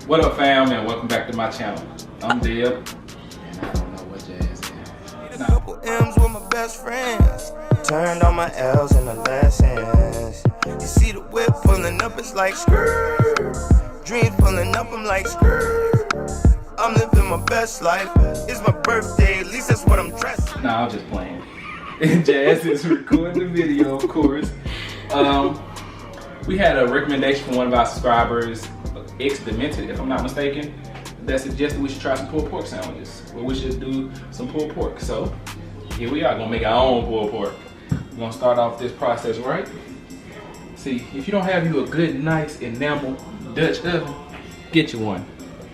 What up, fam, and welcome back to my channel. I'm Deb, and I don't know what jazz is. A couple M's with my best friends. Turned on my L's and the lessons. You see the whip pulling up, it's like skirt. Dreams pulling up, I'm like skirt. I'm living my best life. It's my birthday, at least that's what I'm dressed. Nah, I'm just playing. Jazz is recording the video, of course. We had a recommendation from one of our subscribers, X-Demented, if I'm not mistaken, that suggested we should try some pulled pork sandwiches. Well, we should do some pulled pork. So here we are, gonna make our own pulled pork. We're gonna start off this process, right? See, if you don't have you a good, nice enamel Dutch oven, get you one.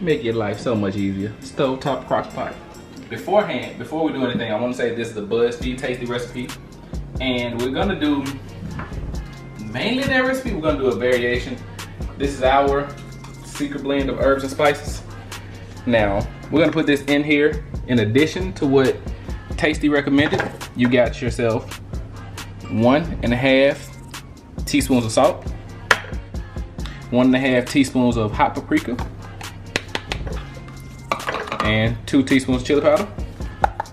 Make your life so much easier. Stovetop crock pot. Beforehand, before we do anything, I want to say this is a BuzzFeed tasty recipe, and we're gonna do mainly that recipe. We're gonna do a variation. This is our secret blend of herbs and spices. Now, we're gonna put this in here in addition to what Tasty recommended. You got yourself 1.5 teaspoons of salt, 1.5 teaspoons of hot paprika, and 2 teaspoons of chili powder,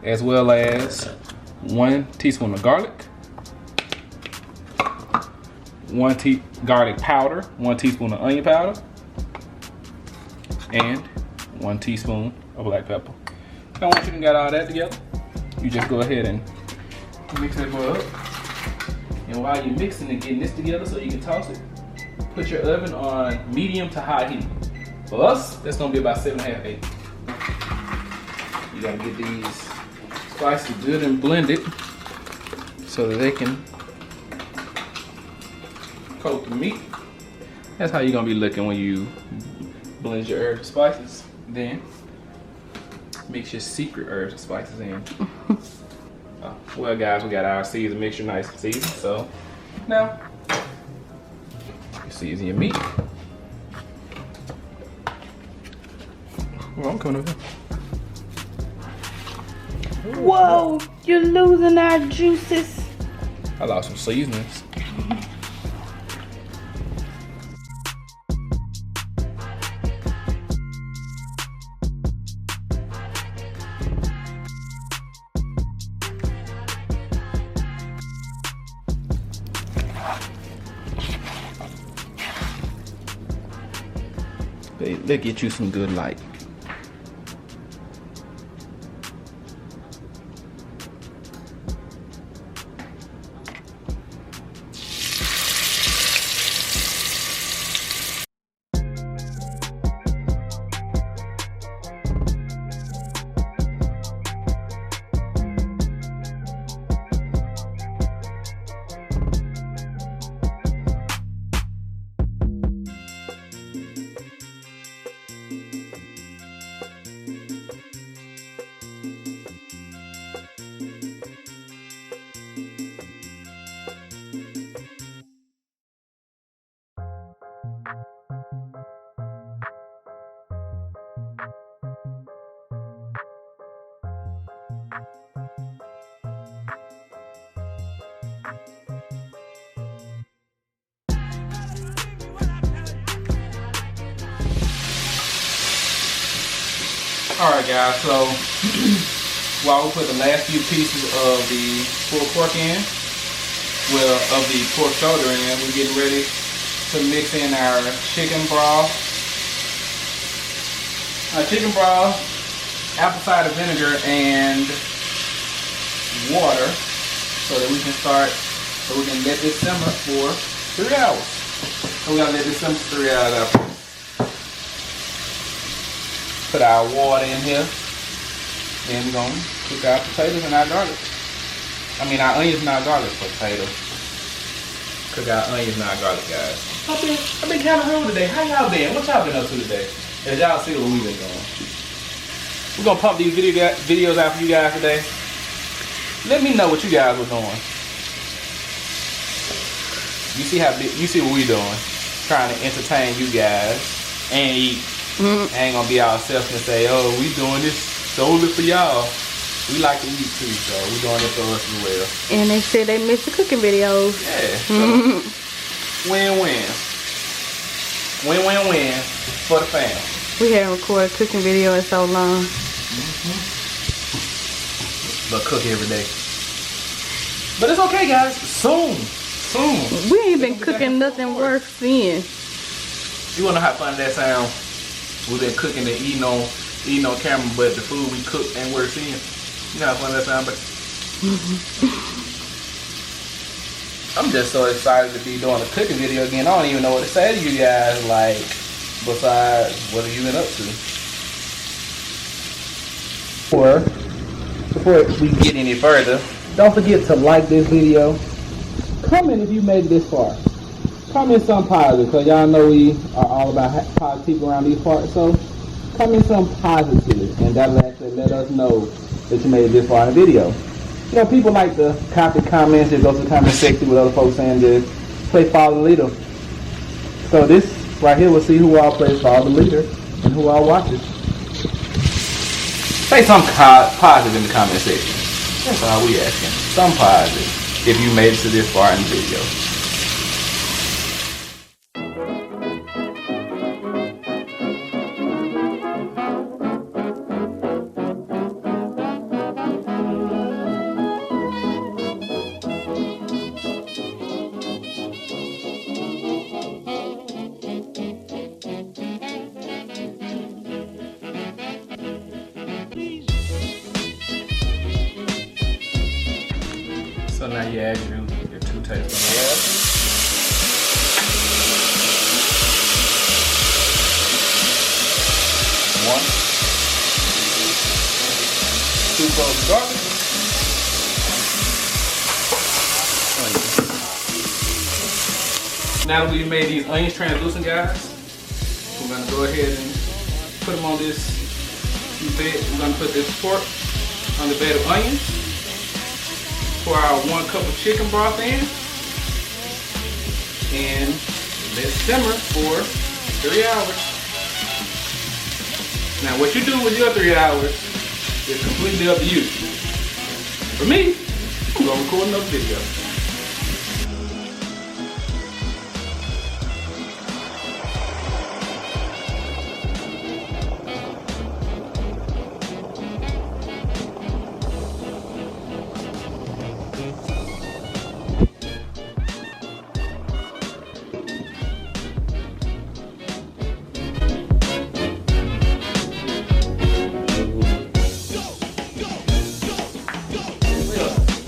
as well as 1 teaspoon of garlic, 1 garlic powder, 1 teaspoon of onion powder, and 1 teaspoon of black pepper. Now once you got all that together, you just go ahead and mix that boy up. And while you're mixing and getting this together so you can toss it, put your oven on medium to high heat. For us, that's gonna be about 7.5, 8. You gotta get these spices good and blended so that they can coat the meat. That's how you're gonna be looking when you blend your herbs and spices. Then mix your secret herbs and spices in. Well guys, we got our seasoned mixture nice and seasoned. So now you season your meat. Well, I'm coming over here. Whoa, you're losing our juices. I lost some seasonings. They'll get you some good light. Alright guys, so while we put the last few pieces of the pulled pork in, well, of the pork shoulder in, we're getting ready to mix in our chicken broth. Our chicken broth, apple cider vinegar, and water so that we can let this simmer for 3 hours. So we're gonna let this simmer for 3 hours after. Put our water in here. Then we're gonna cook our potatoes and our garlic. I mean our onions and our garlic for potatoes. Cook our onions and our garlic, guys. I've been kind of rude today. How y'all been? What y'all been up to today? As y'all see what we've been doing. We're gonna pump these videos out for you guys today. Let me know what you guys were doing. You see what we doing. Trying to entertain you guys and eat. I ain't gonna be all selfish and say, oh, we doing this solely for y'all. We like to eat too, so we doing it for us as well. And they said they missed the cooking videos. Yeah. So win-win. Win-win-win. for the fam. We haven't recorded a cooking video in so long. But cook every day. But it's okay, guys. Soon. We ain't been cooking nothing worth seeing. You wanna know how funny that sound? We've been cooking and eating on camera, but the food we cook ain't worth seeing. You know how funny that sound, but I'm just so excited to be doing a cooking video again. I don't even know what to say to you guys, like, besides what have you been up to? Before we get any further, don't forget to like this video. Comment if you made it this far. Comment something positive, because y'all know we are all about positive around these parts. So comment something positive, and that'll actually let us know that you made it this far in the video. You know, people like to copy comments and go to the comment section with other folks saying just play follow the leader. So this right here, we'll see who all plays follow the leader and who all watches. Say something positive in the comment section. That's all we asking. Something positive if you made it to this far in the video. So now you add your 2 tablespoons of oil. 1, 2 cloves of garlic. Now that we've made these onions translucent, guys, we're gonna go ahead and put them on this bed. We're gonna put this pork on the bed of onions. Pour our 1 cup of chicken broth in, and let it simmer for 3 hours. Now what you do with your 3 hours is completely up to you. For me, I'm gonna record another video.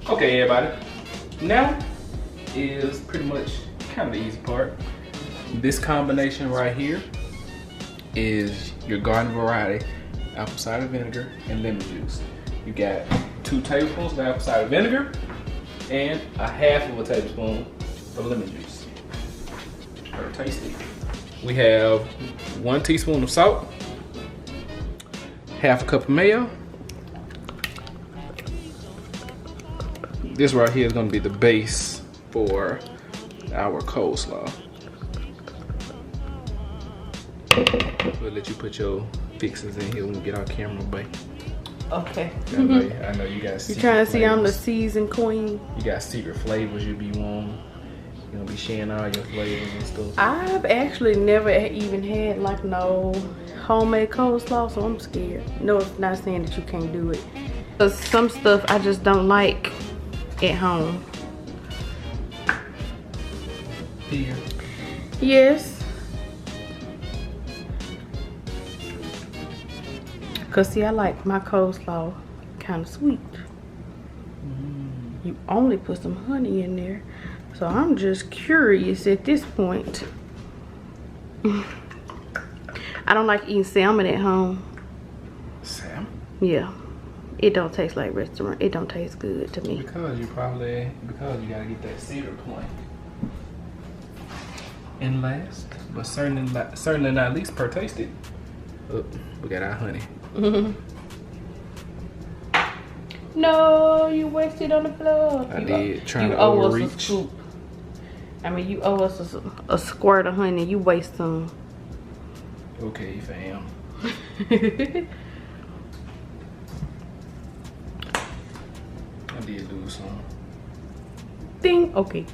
Okay, everybody. Now is pretty much kind of the easy part. This combination right here is your garden variety apple cider vinegar and lemon juice. You got 2 tablespoons of apple cider vinegar and a half of a tablespoon of lemon juice. Very tasty. We have 1 teaspoon of salt, half a cup of mayo. This right here is going to be the base for our coleslaw. We'll let you put your fixings in here when we get our camera back. Okay. I know you guys. You trying to see I'm the seasoned queen? You got secret flavors you be wanting. You're gonna be sharing all your flavors and stuff. I've actually never even had like no homemade coleslaw, so I'm scared. No, it's not saying that you can't do it. Cause some stuff I just don't like at home. Here. Yes. Cause see, I like my coleslaw kind of sweet. You only put some honey in there. So I'm just curious at this point. I don't like eating salmon at home. Salmon? Yeah. It don't taste like restaurant. It don't taste good to me. Because you gotta get that cedar point. And last, but certainly not least per tasted, we got our honey. No, you wasted on the floor. I did, trying to overreach. Us a scoop. I mean, you owe us a squirt of honey. You waste some. Okay, fam. I did lose some. Ding. Okay.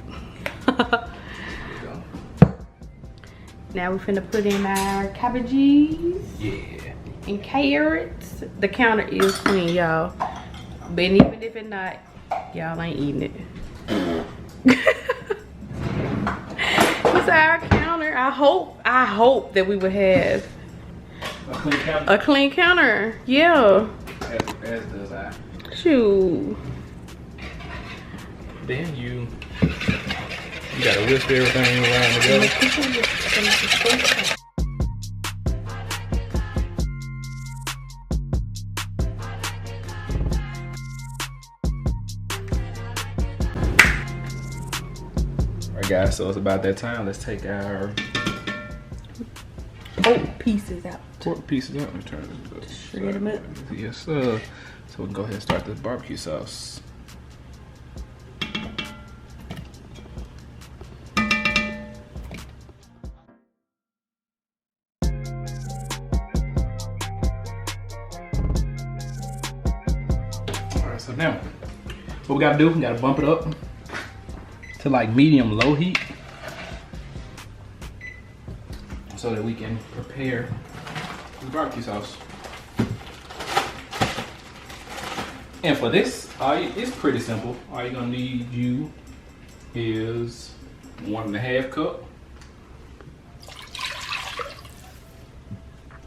Now we're finna put in our cabbages. Yeah. And carrots. The counter is clean, y'all. But even if it's not, y'all ain't eating it. What's our counter? I hope that we would have A clean counter. a clean counter. Yeah. As does I. Shoot. Then you gotta whisk everything around together. Alright guys, so it's about that time. Let's take our Pork pieces out. pork pieces out. Let me turn this Shred them up. Yes, sir. So we can go ahead and start this barbecue sauce. Alright, so now what we gotta do, we gotta bump it up to like medium low heat so that we can prepare the barbecue sauce. And for this, it's pretty simple. All you're gonna need is 1.5 cup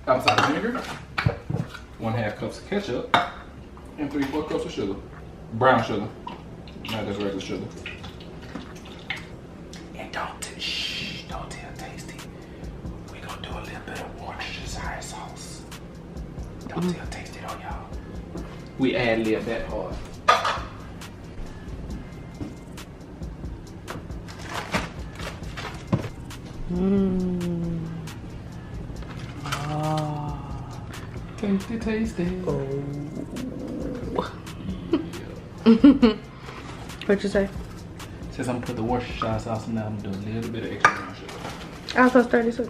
apple cider vinegar, 1.5 cups of ketchup, and 3/4 cups of sugar. Brown sugar, not just regular sugar. And don't tell Tasty. We're gonna do a little bit of Worcestershire sauce. Don't tell Tasty on y'all. We ad-lib that hard. Tasty, tasty. What'd you say? Since I'm gonna put the Worcestershire sauce in there, I'm gonna do a little bit of extra brown sugar. I was 36.